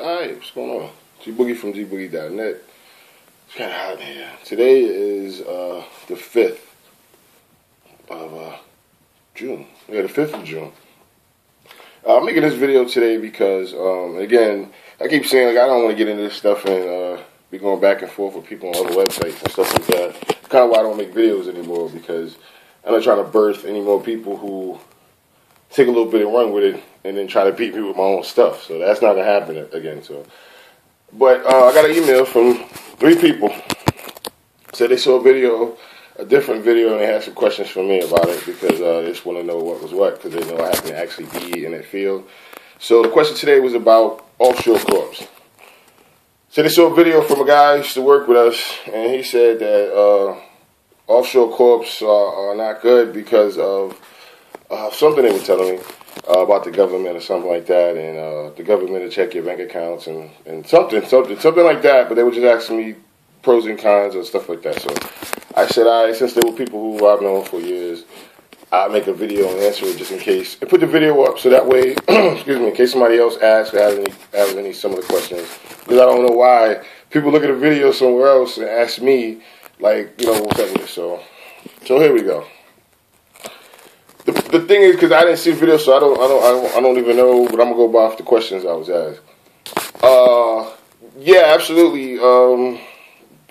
Alright, what's going on? Gboogie from Gboogie.net. It's kind of hot in here. Today is the 5th of June. Yeah, the 5th of June. I'm making this video today because, again, I keep saying, like, I don't want to get into this stuff and be going back and forth with people on other websites and stuff like that. Kind of why I don't make videos anymore, because I'm not trying to birth any more people who take a little bit and run with it and then try to beat me with my own stuff. So that's not going to happen again. So, but I got an email from 3 people. Said they saw a different video, and they had some questions for me about it because they just want to know what was what, because they know I happen to actually be in that field. So the question today was about offshore corps. So they saw a video from a guy who used to work with us, and he said that offshore corps are not good because of something they were telling me about the government or something like that, and the government to check your bank accounts and something like that. But they were just asking me pros and cons and stuff like that. So I said, all right, since they were people who I've known for years, I'll make a video and answer it just in case. And put the video up so that way, excuse me, in case somebody else asks or has any some of the questions. Because I don't know why people look at a video somewhere else and ask me, like, you know, what's up with this. So here we go. The thing is, because I didn't see the video, so I don't even know, but I'm gonna go by off the questions I was asked. Yeah, absolutely.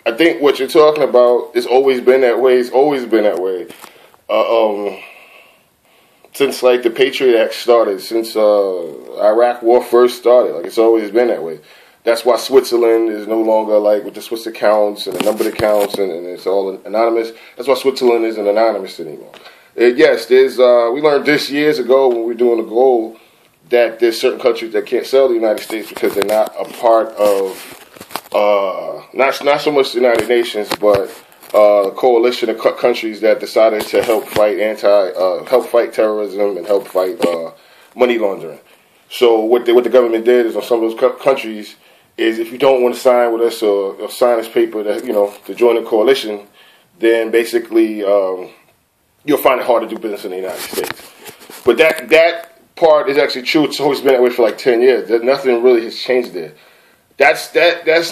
I think what you're talking about, it's always been that way. It's always been that way. Since like the Patriot Act started, since Iraq War first started, like it's always been that way. That's why Switzerland is no longer like with the Swiss accounts and the numbered accounts and it's all anonymous. That's why Switzerland isn't anonymous anymore. Yes, there's. We learned this years ago when we were doing the goal that there's certain countries that can't sell the United States because they're not a part of not so much the United Nations, but a coalition of countries that decided to help fight terrorism and help fight money laundering. So what the government did is on some of those countries is if you don't want to sign with us or sign this paper that to join the coalition, then basically you'll find it hard to do business in the United States. But that part is actually true. It's always been that way for like 10 years. Nothing really has changed there. That's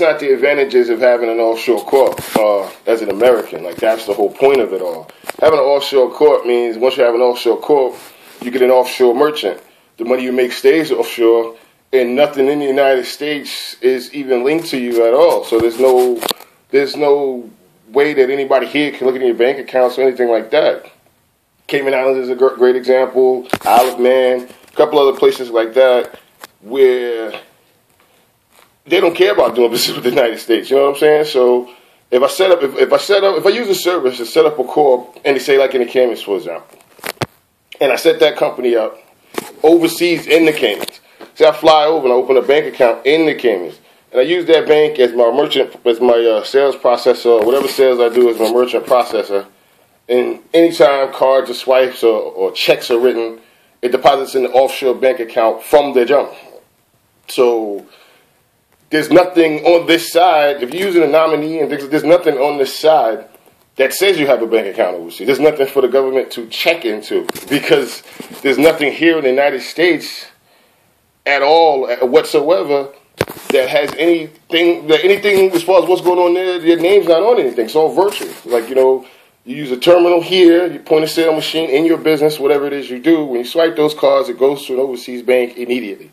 not the advantages of having an offshore corp as an American. Like, that's the whole point of it all. Having an offshore corp means once you have an offshore corp, you get an offshore merchant. The money you make stays offshore, and nothing in the United States is even linked to you at all. So there's no way that anybody here can look at your bank accounts or anything like that. Cayman Islands is a great example. Isle of Man, a couple other places like that where they don't care about doing business with the United States. You know what I'm saying? So if I use a service to set up a corp, and they say like in the Caymans, for example, and I set that company up overseas in the Caymans. Say I fly over and I open a bank account in the Caymans, and I use that bank as my merchant, as my sales processor, or whatever sales I do as my merchant processor. And anytime cards or swipes or checks are written, it deposits in the offshore bank account from the jump. So there's nothing on this side. If you're using a nominee, and there's nothing on this side that says you have a bank account overseas. There's nothing for the government to check into because there's nothing here in the United States at all whatsoever that has anything as far as what's going on there. Your name's not on anything. It's all virtual. Like, you use a terminal here, your point of sale machine in your business, whatever it is you do. When you swipe those cards, it goes to an overseas bank immediately.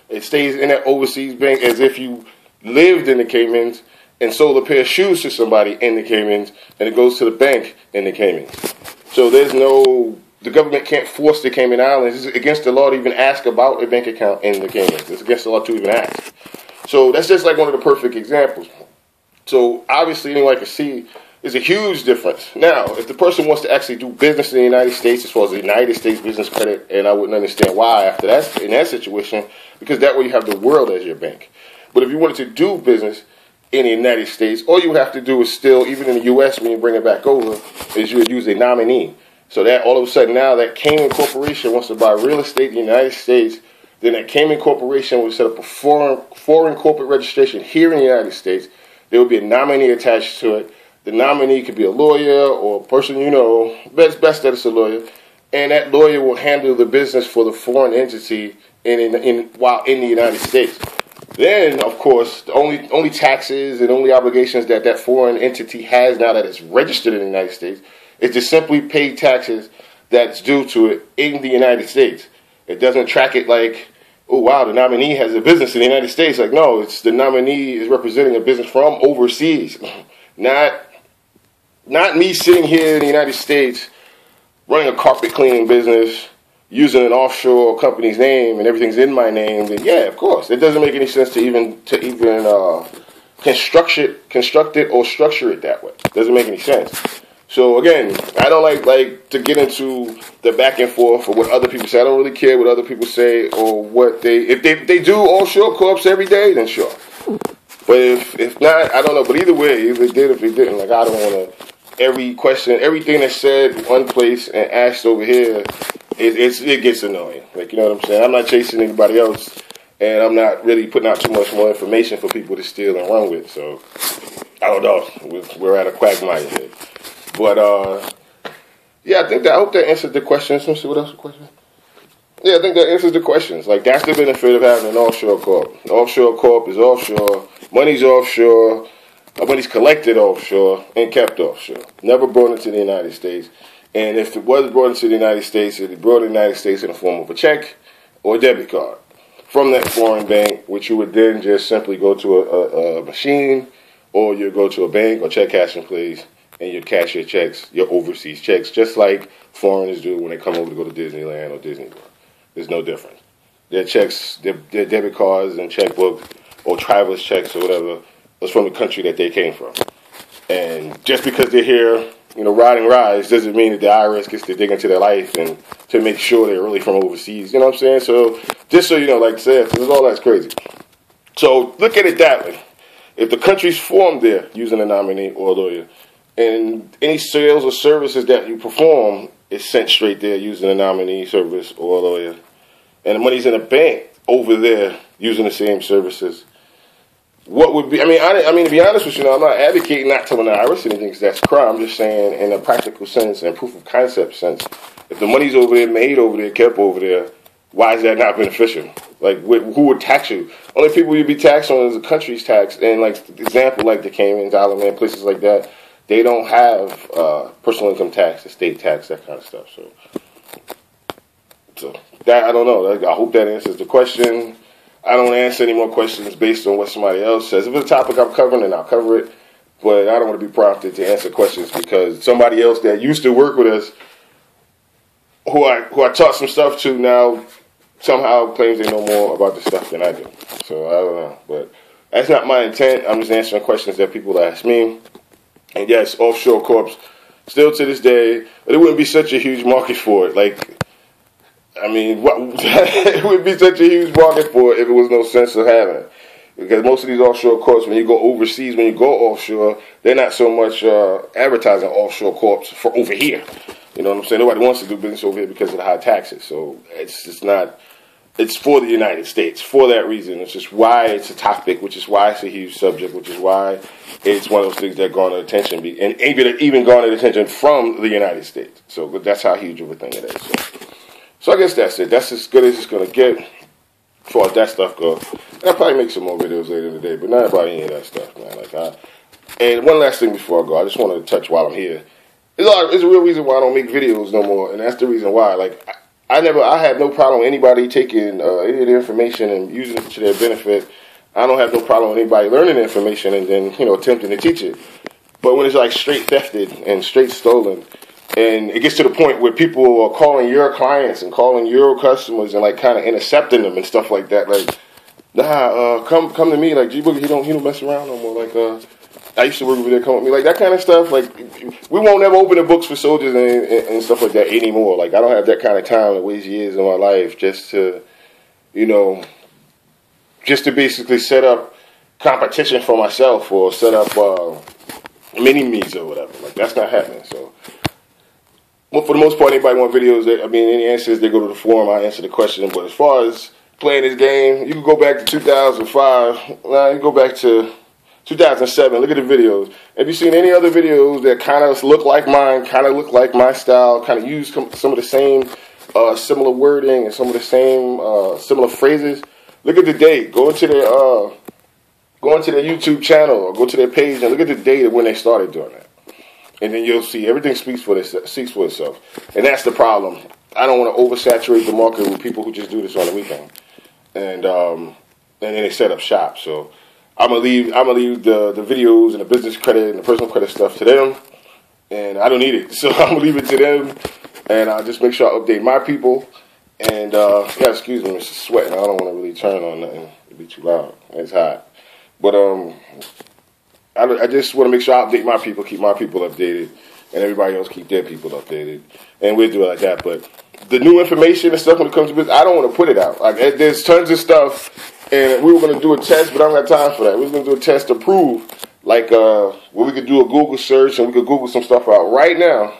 It stays in that overseas bank as if you lived in the Caymans and sold a pair of shoes to somebody in the Caymans, and it goes to the bank in the Caymans. So the government can't force the Cayman Islands. It's against the law to even ask about a bank account in the Caymans. It's against the law to even ask. So that's just like one of the perfect examples. So obviously anyone can see there's a huge difference. Now, if the person wants to actually do business in the United States as far as the United States business credit, and I wouldn't understand why after that, in that situation, because that way you have the world as your bank. But if you wanted to do business in the United States, all you have to do is still, even in the U.S. when you bring it back over, is you would use a nominee. So that all of a sudden now that Cayman Corporation wants to buy real estate in the United States, then that Cayman Corporation would set up a foreign corporate registration here in the United States. There would be a nominee attached to it. The nominee could be a lawyer or a person best that it's a lawyer, and that lawyer will handle the business for the foreign entity while in the United States. Then, of course, the only taxes and only obligations that that foreign entity has now that it's registered in the United States is to simply pay taxes that's due to it in the United States. It doesn't track it like, oh, wow, the nominee has a business in the United States. Like, no, it's the nominee is representing a business from overseas. Not me sitting here in the United States running a carpet cleaning business, using an offshore company's name and everything's in my name, then yeah, of course. It doesn't make any sense to even construct it or structure it that way. It doesn't make any sense. So again, I don't like to get into the back and forth or what other people say. I don't really care what other people say or what if they do offshore corps every day, then sure. But if not, I don't know. But either way, if they did, if they didn't, like I don't want to. Every question, everything that's said one place and asked over here, it gets annoying. Like, you know what I'm saying? I'm not chasing anybody else, and I'm not really putting out too much more information for people to steal and run with. So I don't know. We're at a quagmire here. But yeah, I hope that answered the questions. Let's see what else the question. Yeah, I think that answers the questions. Like, that's the benefit of having an offshore corp. An offshore corp is offshore. Money's offshore. Money's collected offshore and kept offshore. Never brought into the United States. And if it was brought into the United States, it would be brought to the United States in the form of a check or a debit card from that foreign bank, which you would then just simply go to a machine, or you go to a bank or check cashing place, and you cash your checks, your overseas checks, just like foreigners do when they come over to go to Disneyland or Disney World. There's no difference. Their checks, their debit cards and checkbooks or traveler's checks or whatever was from the country that they came from. And just because they're here, riding rides doesn't mean that the IRS gets to dig into their life and to make sure they're really from overseas. You know what I'm saying? So just so you know, like I said, because all that's crazy. So look at it that way. If the country's formed there using a nominee or a lawyer, and any sales or services that you perform is sent straight there using a nominee, service, or a lawyer, and the money's in a bank over there using the same services, what would be, I mean, to be honest with you, I'm not advocating not telling the IRS anything because that's crime. I'm just saying in a practical sense and proof of concept sense, if the money's over there, made over there, kept over there, why is that not beneficial? Like, who would tax you? Only people you'd be taxed on is the country's tax. And, like, example, like the Caymans, Island, places like that, they don't have personal income tax, estate tax, that kind of stuff. So that, I don't know. Like, I hope that answers the question. I don't answer any more questions based on what somebody else says. If it's a topic I'm covering, then I'll cover it. But I don't want to be prompted to answer questions because somebody else that used to work with us, who I taught some stuff to, now somehow claims they know more about the stuff than I do. So I don't know. But that's not my intent. I'm just answering questions that people ask me. And yes, offshore corps, still to this day, there wouldn't be such a huge market for it. Like, I mean, it would be such a huge market for it if it was no sense of having it. Because most of these offshore corps, when you go overseas, when you go offshore, they're not so much advertising offshore corps for over here. You know what I'm saying? Nobody wants to do business over here because of the high taxes. So it's not. It's for the United States for that reason. It's just why it's a topic, which is why it's a huge subject, which is why it's one of those things that garner attention, and even garnered attention from the United States. So that's how huge of a thing it is. So I guess that's it. That's as good as it's going to get as far as that stuff goes. And I'll probably make some more videos later in the day, but not about any of that stuff, man. And one last thing before I go, I just wanted to touch while I'm here. There's a real reason why I don't make videos no more, and that's the reason why. Like, I had no problem with anybody taking any of the information and using it to their benefit. I don't have no problem with anybody learning the information and then, attempting to teach it. But when it's like straight thefted and straight stolen, and it gets to the point where people are calling your clients and calling your customers and like kind of intercepting them and stuff like that, like, come to me, like Gboogie, he don't mess around no more. Like, I used to work over there, come with me, like that kind of stuff. Like, we won't ever open the books for soldiers and stuff like that anymore. Like, I don't have that kind of time to waste years of my life just to, just to basically set up competition for myself or set up mini-me's or whatever. Like, that's not happening. So, well, for the most part, anybody want videos, any answers, they go to the forum, I answer the question. But as far as playing this game, you can go back to 2005. You can go back to 2007. Look at the videos. Have you seen any other videos that kind of look like mine, kind of look like my style, kind of use some of the same similar wording and some of the same similar phrases? look at the date. Go into their YouTube channel or go to their page and look at the date of when they started doing that. And then you'll see everything speaks for itself. And that's the problem. I don't want to oversaturate the market with people who just do this on the weekend. And then they set up shop. So I'm gonna leave the videos and the business credit and the personal credit stuff to them. And I don't need it. So I'm gonna leave it to them. And I'll just make sure I update my people. And yeah, excuse me, Mr. Sweating. I don't want to really turn on nothing. It'd be too loud. It's hot. But I just want to make sure I update my people, keep my people updated, and everybody else keep their people updated. And we'll do it like that. But the new information and stuff when it comes to business, I don't want to put it out. Like, there's tons of stuff, and we were going to do a test, but I don't have time for that. We were going to do a test to prove, like, where we could do a Google search and we could Google some stuff out right now.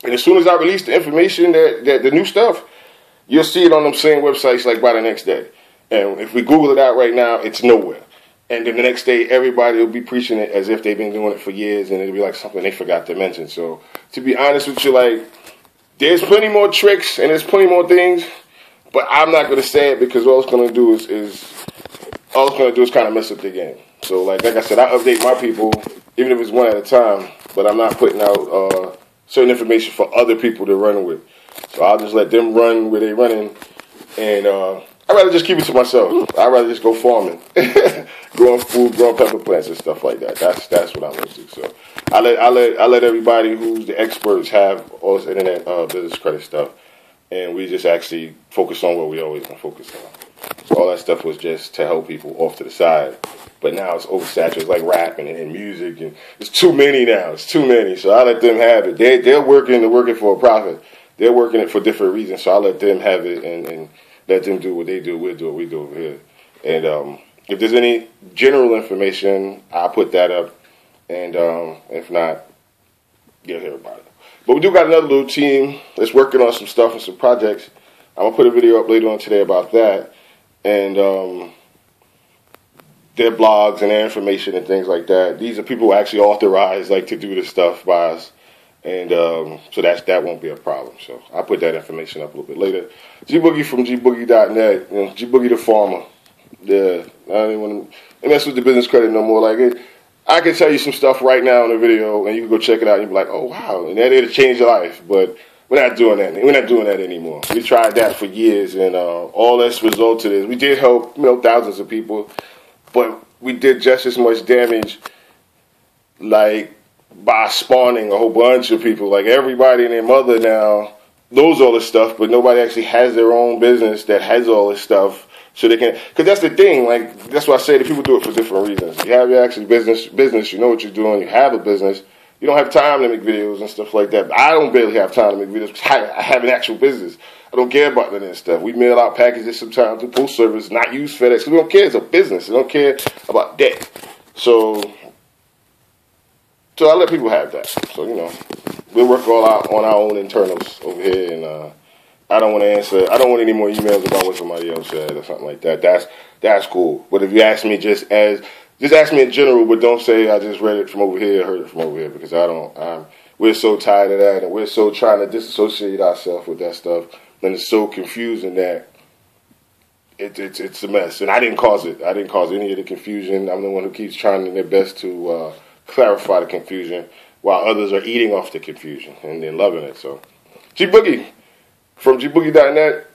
And as soon as I release the information, that the new stuff, you'll see it on them same websites like by the next day. And if we Google it out right now, it's nowhere. And then the next day, everybody will be preaching it as if they've been doing it for years, and it'll be like something they forgot to mention. So, to be honest with you, like, there's plenty more tricks and there's plenty more things, but I'm not going to say it because all it's going to do is kind of mess up the game. So, like I said, I update my people, even if it's one at a time, but I'm not putting out certain information for other people to run with. So I'll just let them run where they're running, and I'd rather just keep it to myself. I'd rather just go farming, growing food, growing pepper plants and stuff like that. That's what I'm into. So I let everybody who's the experts have all this internet business credit stuff, and we just actually focus on what we always want to focus on. So all that stuff was just to help people off to the side. But now it's oversaturated. It's like rapping and music, and it's too many now. It's too many. So I let them have it. They're working for a profit. They're working it for different reasons. So I let them have it and let them do what they do. We'll do what we do over here. And if there's any general information, I'll put that up. And if not, you'll hear about it. But we do got another little team that's working on some stuff and some projects. I'm going to put a video up later on today about that. And their blogs and their information and things like that. These are people who actually authorized like to do this stuff by us. And so that won't be a problem. So I'll put that information up a little bit later. Gboogie from gboogie.net. You know, Gboogie the farmer. Yeah, I don't even want to mess with the business credit no more. Like, I can tell you some stuff right now in the video, and you can go check it out, and you'll be like, oh, wow, and it'll change your life. But we're not doing that. We're not doing that anymore. We tried that for years, and all that's resulted is we did help, thousands of people, but we did just as much damage, like, by spawning a whole bunch of people. Like, everybody and their mother now knows all this stuff, but nobody actually has their own business that has all this stuff. So they can, because that's the thing, like, that's why I say that people do it for different reasons. You have your actual business, you know what you're doing, you have a business, you don't have time to make videos and stuff like that. I don't barely have time to make videos because I have an actual business. I don't care about that and stuff. We mail out packages sometimes through post service, not use FedEx, because we don't care, it's a business. We don't care about that. So I let people have that. So, we'll work all out on our own internals over here, and I don't want to answer. I don't want any more emails about what somebody else said or something like that. That's cool. But if you ask me just ask me in general, but don't say I just read it from over here, heard it from over here, because we're so tired of that, and we're so trying to disassociate ourselves with that stuff, and it's so confusing that it's a mess. And I didn't cause it. I didn't cause any of the confusion. I'm the one who keeps trying their best to clarify the confusion, while others are eating off the confusion and then loving it. So, Gboogie from gboogie.net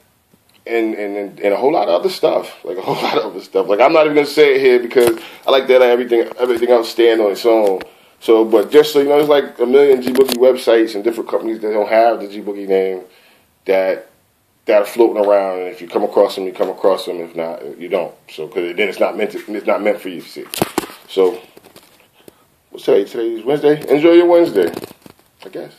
and a whole lot of other stuff. Like, a whole lot of other stuff. Like, I'm not even going to say it here because I like to let everything else stand on its own. So, but just so you know, there's like a million Gboogie websites and different companies that don't have the Gboogie name that are floating around. And if you come across them, you come across them. If not, you don't. So, because then it's not meant for you to see. So, what's today? Today's Wednesday. Enjoy your Wednesday, I guess.